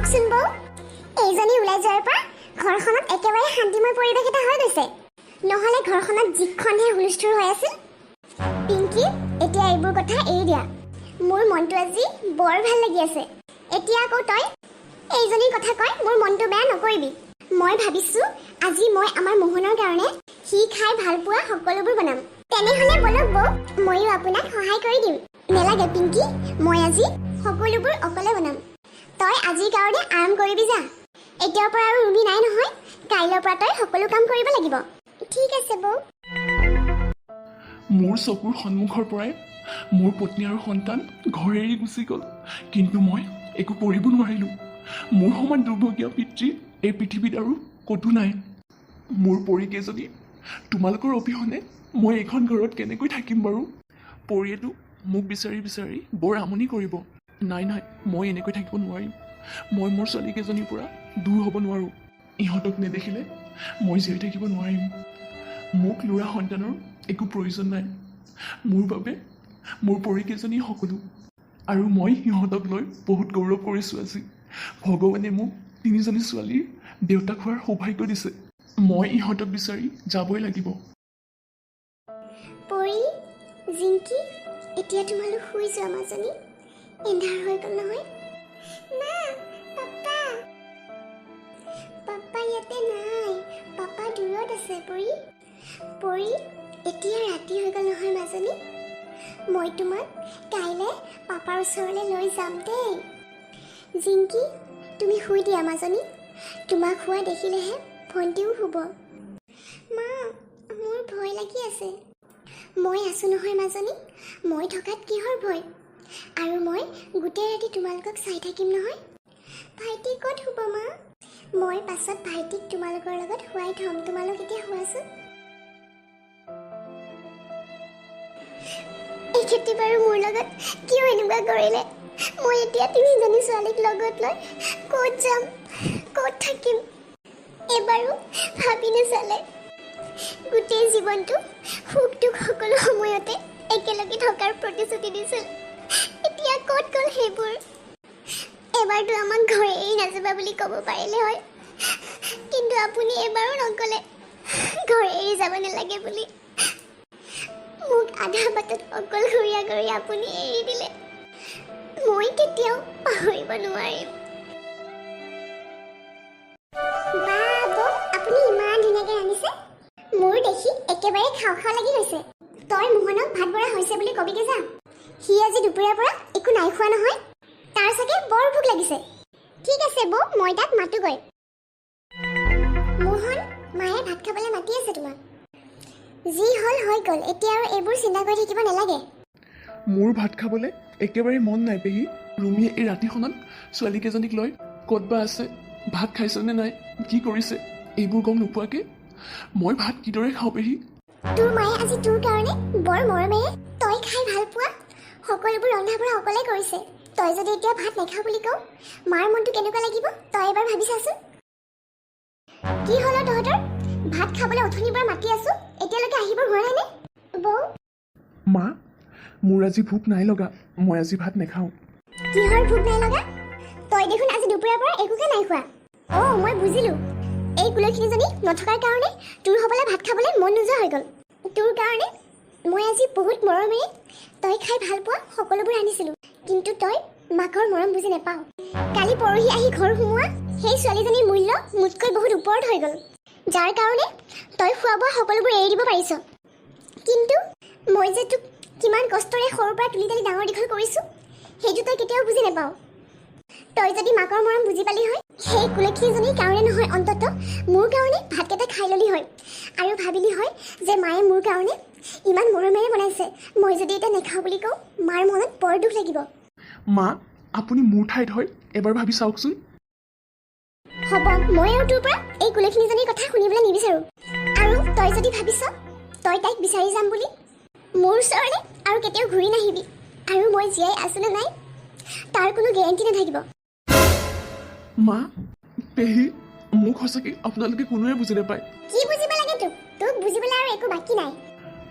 চাওকচোন বৌ, এইজনী ওলাই যোৱাৰ পৰা ঘৰখনত একেবাৰে শান্তিময় পৰিৱেশ এটা হৈ গৈছে। নহ'লে ঘৰখনত যিখনহে হুলস্থুল হৈ আছিল। পিংকি, এতিয়া এইবোৰ কথা এৰি দিয়া। মোৰ মনটো আজি বৰ ভাল লাগি আছে। এতিয়া আকৌ তই এইজনীৰ কথা কয় মোৰ মনটো বেয়া নকৰিবি। মই ভাবিছোঁ আজি মই আমাৰ মোহনৰ কাৰণে সি খাই ভাল পোৱা সকলোবোৰ বনাম। তেনেহ'লে বলক বৌ, ময়ো আপোনাক সহায় কৰি দিম। নেলাগে পিংকি, মই আজি সকলোবোৰ অকলে বনাম। তই আজিৰ কাৰণে আৰাম কৰিবি যা। এতিয়াৰ পৰা আৰু ৰুমি নাই নহয়। কাইলৈৰ পৰা তই সকলো কাম কৰিব লাগিব। ঠিক আছে বৌ। মোৰ চকুৰ সন্মুখৰ পৰাই মোৰ পত্নী আৰু সন্তান ঘৰ এৰি গুচি গ'ল, কিন্তু মই একো কৰিব নোৱাৰিলোঁ। মোৰ সমান দুৰ্ভগীয়া পিতৃ এই পৃথিৱীত আৰু ক'তো নাই। মোৰ পৰিকেইজনী তোমালোকৰ অবিহনে মই এইখন ঘৰত কেনেকৈ থাকিম বাৰু? পৰিয়েতো মোক বিচাৰি বিচাৰি বৰ আমনি কৰিব। নাই নাই, মই এনেকৈ থাকিব নোৱাৰিম। মই মোৰ ছোৱালীকেইজনীৰ পৰা দূৰ হ'ব নোৱাৰোঁ। ইহঁতক নেদেখিলে মই জীয়াই থাকিব নোৱাৰিম। মোক ল'ৰা সন্তানৰ একো প্ৰয়োজন নাই। মোৰ বাবে মোৰ পৰিকেইজনী সকলো, আৰু মই সিহঁতক লৈ বহুত গৌৰৱ কৰিছোঁ। আজি ভগৱানে মোক তিনিজনী ছোৱালীৰ দেউতাক হোৱাৰ সৌভাগ্য দিছে। মই ইহঁতক বিচাৰি যাবই লাগিব। পৰি, জিংকি, এতিয়া তোমালোক শুই যোৱা মাজনী। এন্ধাৰ হৈ গ'ল নহয়। মা, পাপা। পাপা ইয়াতে নাই, পাপা দূৰত আছে। পৰি, পৰি, এতিয়া ৰাতি হৈ গ'ল নহয় মাজনী। মই তোমাক কাইলৈ পাপাৰ ওচৰলৈ লৈ যাম দেই। জিংকি, তুমি শুই দিয়া মাজনী। তোমাক শুৱা দেখিলেহে ভণ্টিও শুব। মা, মোৰ ভয় লাগি আছে। মই আছোঁ নহয় মাজনী, মই থকাত কিহৰ ভয়? আৰু মই গোটেই ৰাতি তোমালোকক চাই থাকিম নহয়। ভাইটি ক'ত শুব মা? মই পাছত ভাইটিক তোমালোকৰ লগত শুৱাই থ'ম। তোমালোক এতিয়া শুৱাচোন। এই খেতি বাৰু মোৰ লগত কিয় এনেকুৱা কৰিলে? মই এতিয়া তিনিজনী ছোৱালীক লগত লৈ ক'ত যাম, ক'ত থাকিম? এবাৰো ভাবি নাচালে। গোটেই জীৱনটো সুখ দুখ সকলো সময়তে একেলগে থকাৰ প্ৰতিশ্ৰুতি দিছিল। এতিয়া ক'ত গ'ল সেইবোৰ? এবাৰতো আমাক ঘৰে এৰি নাযাবা বুলি ক'ব পাৰিলে হয়, কিন্তু আপুনি এবাৰো নক'লে ঘৰ এৰি যাব নালাগে বুলি। মোক আধা বাটত অকলশৰীয়া কৰি আপুনি এৰি দিলে। মই কেতিয়াও পাহৰিব নোৱাৰিম। বাবু, আপুনি ইমান ধুনীয়াকৈ ৰান্ধিছে। মোৰ দেখি একেবাৰে খাওঁ খাওঁ লাগি গৈছে। তই মোহনক ভাত বৰা হৈছে বুলি কবিগে যা। সি আজি দুপৰীয়াৰ পৰা একো নাই খোৱা নহয়। তাৰ চাগে বৰ ভোক লাগিছে। ঠিক আছে বৌ, মই তাক মাতোগৈ। মোহন, মায়ে ভাত খাবলৈ মাতি আছে তোমাক। যি হ'ল হৈ গ'ল, এতিয়া আৰু এইবোৰ চিন্তা কৰি থাকিব নালাগে। মোৰ ভাত খাবলৈ একেবাৰে মন নাই পেহী। ৰুমিয়ে এই ৰাতিখনত ছোৱালীকেইজনীক লৈ ক'ত বা আছে, ভাত খাইছেনে নাই, কি কৰিছে, এইবোৰ গম নোপোৱাকৈ মই ভাত কিদৰে খাওঁ পেহী? তোৰ মায়ে আজি তোৰ কাৰণে বৰ মৰমেৰে তই খাই ভাল পোৱা সকলোবোৰ ৰন্ধা বঢ়া অকলে কৰিছে। তই যদি এতিয়া ভাত নাখাওঁ বুলি কওঁ, মাৰ মনটো কেনেকুৱা লাগিব তই এবাৰ ভাবি চাচোন। কি হ'ল তহঁতৰ? ভাত খাবলৈ অথনিৰ পৰা মাতি আছো, এতিয়ালৈকে আহিব হোৱা নাইনে? বৌ, মা, মোৰ আজি ভোক নাই লগা। মই আজি ভাত নাখাওঁ। কিহৰ ভোক নাই লগা? তই দেখোন আজি দুপৰীয়াৰ পৰা একোকে নাই খোৱা। অ', মই বুজিলো। এই কুলখিনীজনী নথকাৰ কাৰণে তোৰ হ'বলৈ ভাত খাবলৈ মন নোযোৱা হৈ গ'ল। তোৰ কাৰণে মই আজি বহুত মৰমেৰে তই খাই ভাল পোৱা সকলোবোৰ আনিছিলোঁ, কিন্তু তই মাকৰ মৰম বুজি নাপাওঁ। কালি পৰহি আহি ঘৰ সোমোৱা সেই ছোৱালীজনীৰ মূল্য মোতকৈ বহুত ওপৰত হৈ গ'ল, যাৰ কাৰণে তই খোৱা বোৱা সকলোবোৰ এৰি দিব পাৰিছ। কিন্তু মই যে তোক কিমান কষ্টৰে সৰুৰ পৰা তুলি তালি ডাঙৰ দীঘল কৰিছোঁ, সেইটো তই কেতিয়াও বুজি নাপাওঁ। তই যদি মাকৰ মৰম বুজি পালি হয়, সেই কুলক্ষীজনীৰ কাৰণে নহয়, অন্তত মোৰ কাৰণে ভাতকেইটা খাই ল'লি হয়, আৰু ভাবিলি হয় যে মায়ে মোৰ কাৰণে ইমান মৰমেৰে বনাইছে। মই যদি এতিয়া নাখাওঁ বুলি কওঁ, মাৰ মনত বৰ দুখ লাগিব। মা, আপুনি মোৰ ঠাইত হয় এবাৰ ভাবি চাওকচোন। হ'ব, মই আৰু তোৰ পৰা এই কুলক্ষীজনীৰ কথা শুনিবলৈ নিবিচাৰোঁ। আৰু তই যদি ভাবিছ তই তাইক বিচাৰি যাম বুলি, মোৰ ওচৰলৈ আৰু কেতিয়াও ঘূৰি নাহিবি। আৰু মই জীয়াই আছোঁ নে নাই তাৰ কোনো গেৰেণ্টি নাথাকিব। মা, পেহী, মোক সঁচাকৈ আপোনালোকে কোনোৱে বুজি নাপায়। কি বুজিব লাগে তোক? তোক বুজিবলৈ আৰু একো বাকী নাই।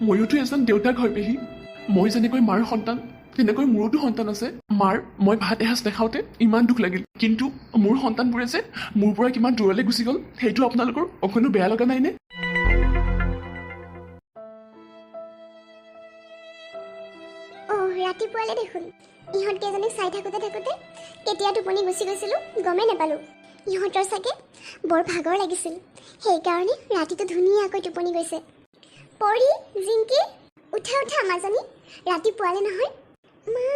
ময়োতো এজন দেউতাক হয় পেহী। মই যেনেকৈ মাৰ সন্তান, তেনেকৈ মোৰোতো সন্তান আছে। মাৰ মই ভাত এসাঁজ নাখাওঁতে ইমান দুখ লাগিল, কিন্তু মোৰ সন্তানবোৰে যে মোৰ পৰা কিমান দূৰলৈ গুচি গ'ল সেইটো আপোনালোকৰ অকণো বেয়া লগা নাইনে? ৰাতিপুৱালে দেখোন ইহঁত কেইজনীক চাই থাকোঁতে কেতিয়া টোপনি গুচি গৈছিলোঁ গমেই নাপালোঁ। ইহঁতৰ চাগে বৰ ভাগৰ লাগিছিল, সেইকাৰণে ৰাতিটো ধুনীয়াকৈ টোপনি গৈছে। পৰি, জিংকি, উঠা আমাজনী, ৰাতিপুৱালে নহয়। মা,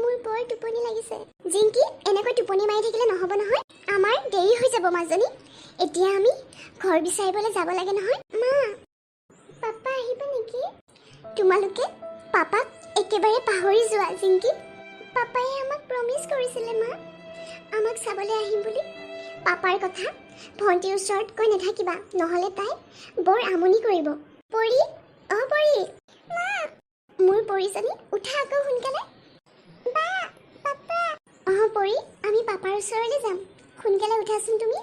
মোৰ বৰ টোপনি লাগিছে। জিংকি, এনেকৈ টোপনি মাৰি থাকিলে নহ'ব নহয়, আমাৰ দেৰি হৈ যাব মাজনী। এতিয়া আমি ঘৰ বিচাৰিবলৈ যাব লাগে নহয়। মা, পাপা আহিব নেকি? তোমালোকে পাপাক একেবাৰে পাহৰি যোৱা জিংকি। পাপাই আমাক প্ৰমিছ কৰিছিলে মা, আমাক চাবলৈ আহিম বুলি। পাপাৰ কথা ভণ্টিৰ ওচৰত কৈ নাথাকিবা, নহ'লে তাই বৰ আমনি কৰিব। পৰি, পৰি, মা, মোৰ পৰিজনী উঠা আকৌ সোনকালে। বা, পাপা। পৰি, আমি পাপাৰ ওচৰলৈ যাম, সোনকালে উঠাচোন তুমি।